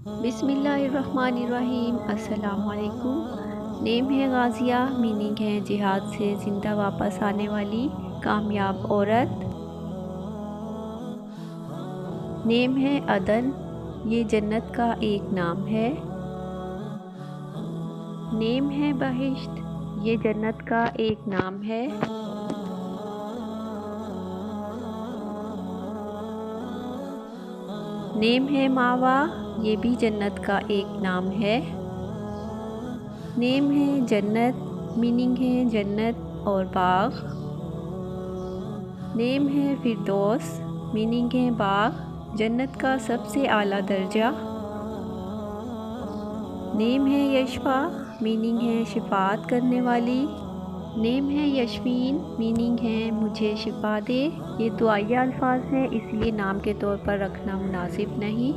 बिस्मिल्लाहिर्रहमानिर्रहीम। अस्सलाम वालेकुम। नेम है गाज़िया, मीनिंग है जिहाद से ज़िंदा वापस आने वाली कामयाब औरत। नेम है अदन, ये जन्नत का एक नाम है। नेम है बहिश्त, ये जन्नत का एक नाम है। नेम है मावा, ये भी जन्नत का एक नाम है। नेम है जन्नत, मीनिंग है जन्नत और बाग। नेम है फिरदौस, मीनिंग है बाग, जन्नत का सबसे आला दर्जा। नेम है यशफा, मीनिंग है शिफात करने वाली। नेम है यशफीन, मीनिंग है मुझे शिफा दे। ये दुआया अल्फाज हैं, इसलिए नाम के तौर पर रखना मुनासिब नहीं।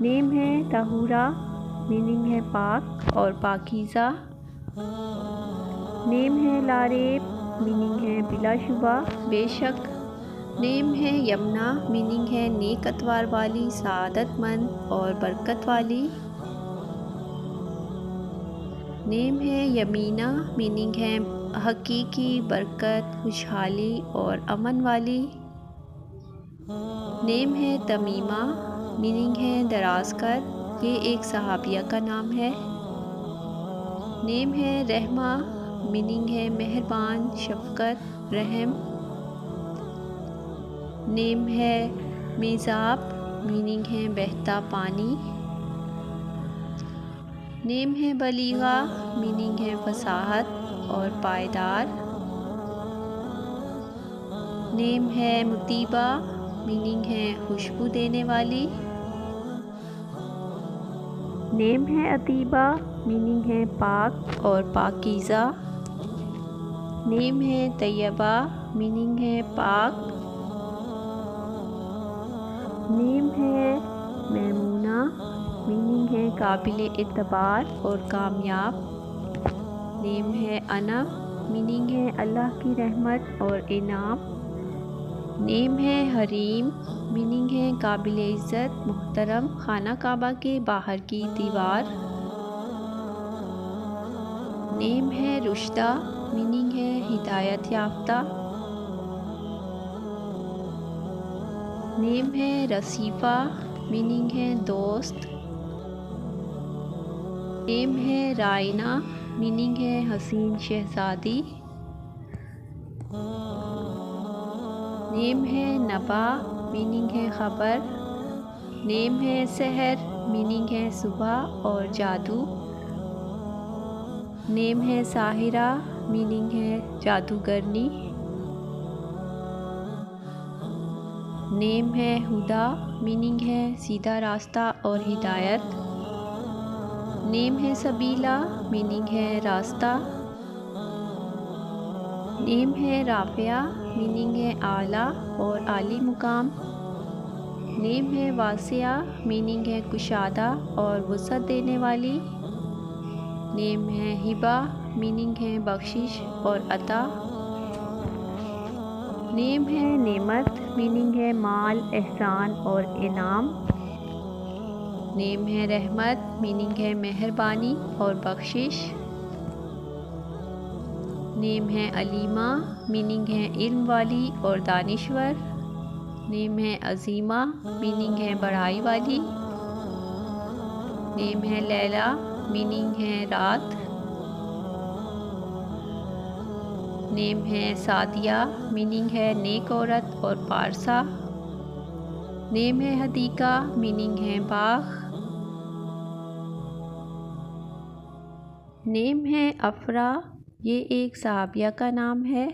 नेम है ताहूरा, मीनिंग है पाक और पाकीज़ा। नेम है लारेब, मीनिंग है बिलाशुबा बेशक। नेम है यमुना, मीनिंग है नेक अतवार वाली, सआदतमंद और बरकत वाली। नेम है यमीना, मीनिंग है हकीकी बरकत, खुशहाली और अमन वाली। नेम है तमीमा, मीनिंग है दराज कर, ये एक सहाबिया का नाम है। नेम है रहमा, मीनिंग है मेहरबान, शफ़क़त, रहम। नेम है मिज़ाब, मीनिंग है बहता पानी। नेम है बलीगा, मीनिंग है फसाहत और पायदार। नेम है मुतीबा, मीनिंग है खुशबू देने वाली। नेम है अतीबा, मीनिंग है पाक और पाकीज़ा। नेम है तैयबा, मीनिंग है पाक। नेम है मैमूना, मीनिंग है काबिल एतबार और कामयाब। नेम है अनम, मीनिंग है अल्लाह की रहमत और इनाम। नेम है हरीम, मीनिंग है काबिल इज़्ज़त, मुहतरम, खाना काबा के बाहर की दीवार। नेम है रुश्दा, मीनिंग है हिदायत याफ्ता। नेम है रसीफ़ा, मीनिंग है दोस्त। नेम है रायना, मीनिंग है हसीन शहज़ादी। नेम है नबा, मीनिंग है ख़बर। नेम है सहर, मीनिंग है सुबह और जादू। नेम है साहिरा, मीनिंग है जादूगरनी। नेम है हुदा, मीनिंग है सीधा रास्ता और हिदायत। नेम है सबीला, मीनिंग है रास्ता। नेम है राफ़िया, मीनिंग है आला और आली मुकाम। नेम है वासिया, मीनिंग है कुशादा और वुसअत देने वाली। नेम है हिबा, मीनिंग है बख्शिश और अता। नेम है नेमत, मीनिंग है माल, एहसान और इनाम। नेम है रहमत, मीनिंग है मेहरबानी और बख्शिश। नेम है अलीमा, मीनिंग है इल्म वाली और दानिश्वर। नेम है अजीमा, मीनिंग है बढ़ाई वाली। नेम है लैला, मीनिंग है रात। नेम है सादिया, मीनिंग है नेक औरत और पारसा। नेम है हदीका, मीनिंग है बाग। नेम है अफरा, ये एक सहाबिया का नाम है।